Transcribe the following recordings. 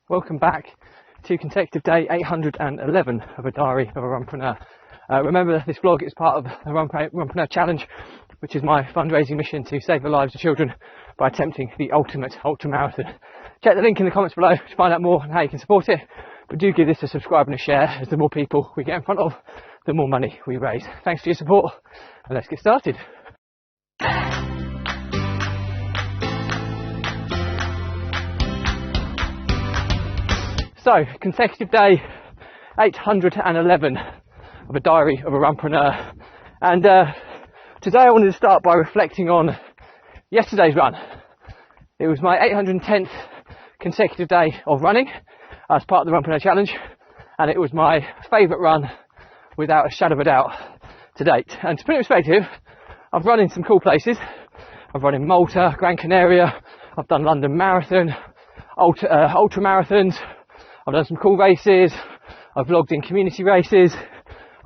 Welcome back to consecutive day 811 of a diary of a Runpreneur. Remember, this vlog is part of the Runpreneur challenge, which is my fundraising mission to save the lives of children by attempting the ultimate ultramarathon. Check the link in the comments below to find out more on how you can support it, but do give this a subscribe and a share, as the more people we get in front of, the more money we raise. Thanks for your support, and let's get started. So, consecutive day 811 of a diary of a Runpreneur, and today I wanted to start by reflecting on yesterday's run. It was my 810th consecutive day of running as part of the Runpreneur challenge, and it was my favourite run without a shadow of a doubt to date. And to put it in perspective, I've run in some cool places. I've run in Malta, Gran Canaria, I've done London Marathon, ultra marathons, I've done some cool races, I've vlogged in community races,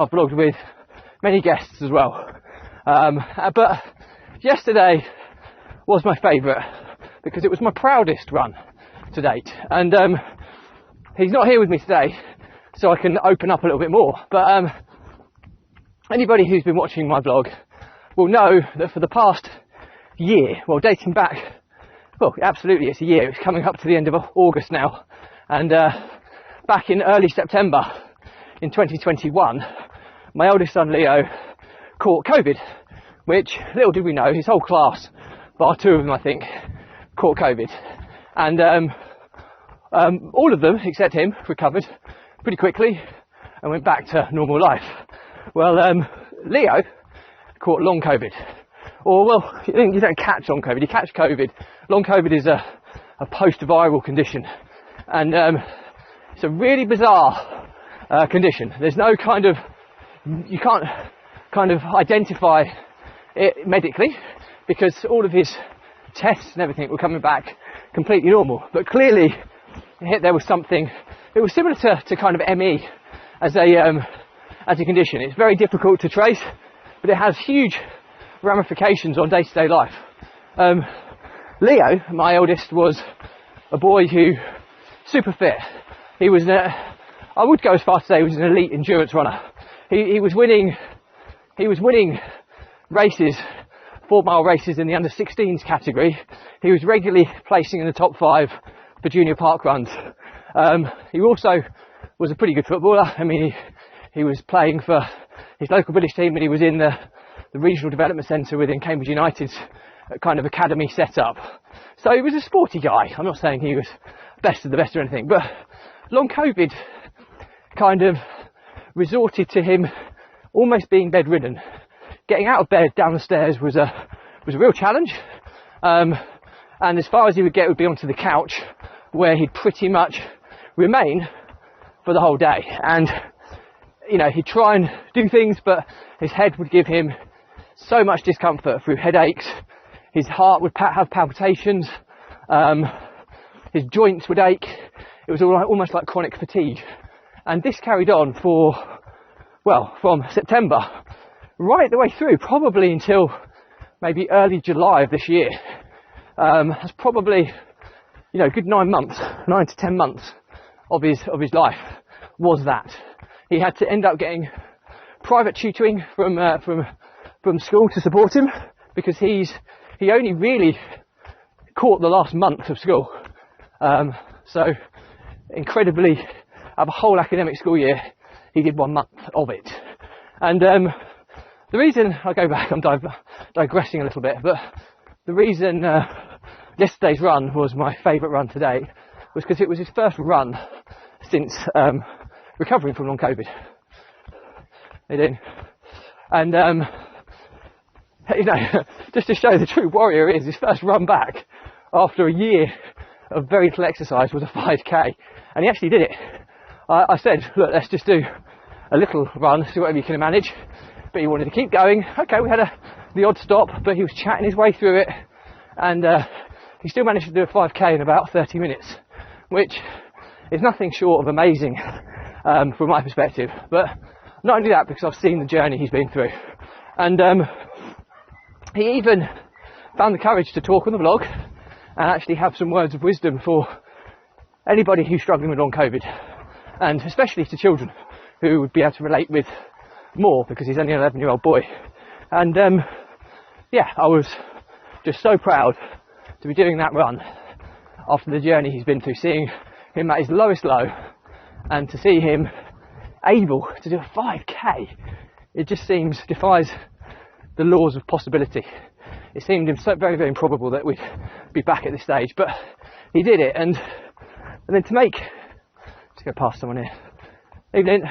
I've vlogged with many guests as well. But yesterday was my favourite because it was my proudest run to date. And he's not here with me today, so I can open up a little bit more. But anybody who's been watching my vlog will know that for the past year, well, dating back, well, absolutely, it's a year. It's coming up to the end of August now. And back in early September in 2021, my oldest son Leo caught COVID, which, little did we know, his whole class, bar two of them I think, caught COVID. And all of them, except him, recovered pretty quickly and went back to normal life. Well, Leo caught long COVID. Or, well, you don't catch long COVID, you catch COVID. Long COVID is a post-viral condition. And it's a really bizarre condition. There's no you can't kind of identify it medically, because all of his tests and everything were coming back completely normal. But clearly there was something, it was similar to kind of ME as a condition. It's very difficult to trace, but it has huge ramifications on day-to-day life. Leo, my eldest, was a boy who super fit. He was I would go as far to say he was an elite endurance runner. He was winning races, 4-mile races in the under 16s category. He was regularly placing in the top 5 for junior park runs. He also was a pretty good footballer. I mean, he was playing for his local village team, and he was in the regional development centre within Cambridge United's kind of academy setup. So he was a sporty guy. I'm not saying he was best of the best or anything, but long COVID kind of resorted to him almost being bedridden. Getting out of bed down the stairs was a real challenge, and as far as he would get would be onto the couch, where he'd pretty much remain for the whole day. And you know, he'd try and do things, but his head would give him so much discomfort through headaches. His heart would have palpitations. His joints would ache. It was almost like chronic fatigue. And this carried on from September right the way through, probably until maybe early July of this year. That's probably, a good 9 to 10 months of his life was that. He had to end up getting private tutoring from school to support him, because he only really caught the last month of school. So incredibly, out of a whole academic school year, he did 1 month of it. And the reason I go back, I'm digressing a little bit, but the reason yesterday's run was my favourite run to date was because it was his first run since recovering from long COVID. They did. And just to show the true warrior he is, his first run back after a year of very little exercise was a 5k, and he actually did it. I said, look, let's just do a little run, see whatever you can manage. But he wanted to keep going. Okay, we had the odd stop, but he was chatting his way through it, and he still managed to do a 5k in about 30 minutes, which is nothing short of amazing from my perspective. But not only that, because I've seen the journey he's been through, and he even found the courage to talk on the vlog and actually have some words of wisdom for anybody who's struggling with long COVID, and especially to children who would be able to relate with more because he's only an 11-year-old boy. And yeah, I was just so proud to be doing that run after the journey he's been through, seeing him at his lowest low, and to see him able to do a 5k. It just defies the laws of possibility. It seemed so very, very improbable that we'd be back at this stage, but he did it. And then to go past someone here, evening,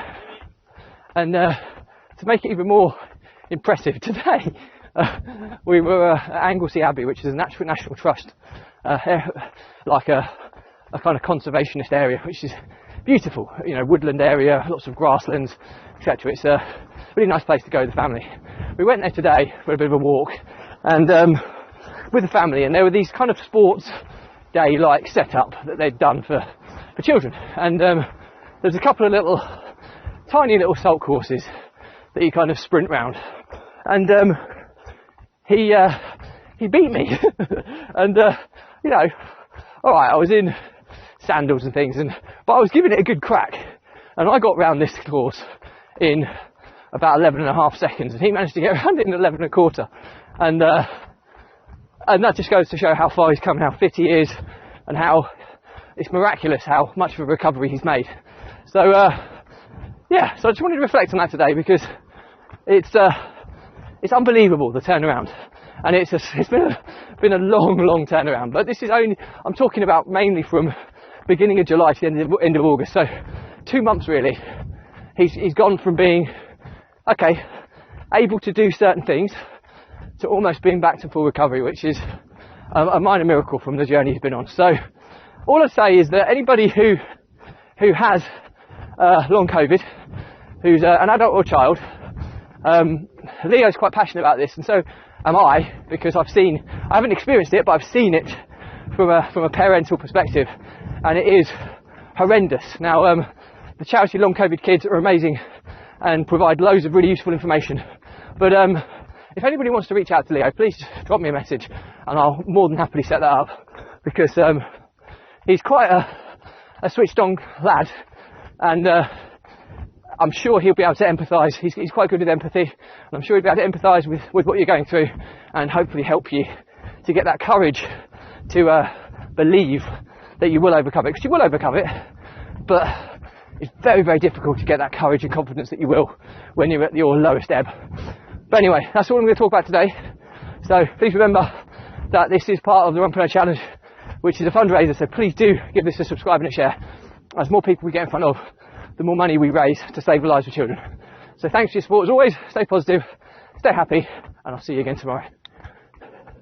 and to make it even more impressive, today we were at Anglesey Abbey, which is a National Trust, like a kind of conservationist area, which is beautiful, woodland area, lots of grasslands, etc. It's a really nice place to go with the family. We went there today for a bit of a walk, and with the family, and there were these kind of sports day like setup that they'd done for children, and there's a couple of tiny little salt courses that you kind of sprint round, and he beat me. And all right, I was in sandals and things, but I was giving it a good crack, and I got round this course in about 11.5 seconds, and he managed to get around it in 11 1/4, and that just goes to show how far he's come, how fit he is, and how it's miraculous how much of a recovery he's made. So yeah, so I just wanted to reflect on that today, because it's unbelievable, the turnaround, and it's been a long turnaround. But this is I'm talking about mainly from beginning of July to the end of August, so 2 months really. He's gone from being able to do certain things to almost being back to full recovery, which is a minor miracle from the journey he's been on. So all I say is that anybody who has long COVID, who's an adult or child, Leo's quite passionate about this, and so am I, because I haven't experienced it, but I've seen it from a parental perspective, and it is horrendous. Now, the charity Long COVID Kids are amazing and provide loads of really useful information, but if anybody wants to reach out to Leo, please drop me a message, and I'll more than happily set that up, because he's quite a switched on lad, and I'm sure he'll be able to empathise. He's quite good with empathy, and I'm sure he'll be able to empathise with what you're going through, and hopefully help you to get that courage to believe that you will overcome it, because you will overcome it, but it's very, very difficult to get that courage and confidence that you will when you're at your lowest ebb. But anyway, that's all I'm going to talk about today. So please remember that this is part of the Runpreneur Challenge, which is a fundraiser, so please do give this a subscribe and a share. As more people we get in front of, the more money we raise to save the lives of children. So thanks for your support as always, stay positive, stay happy, and I'll see you again tomorrow.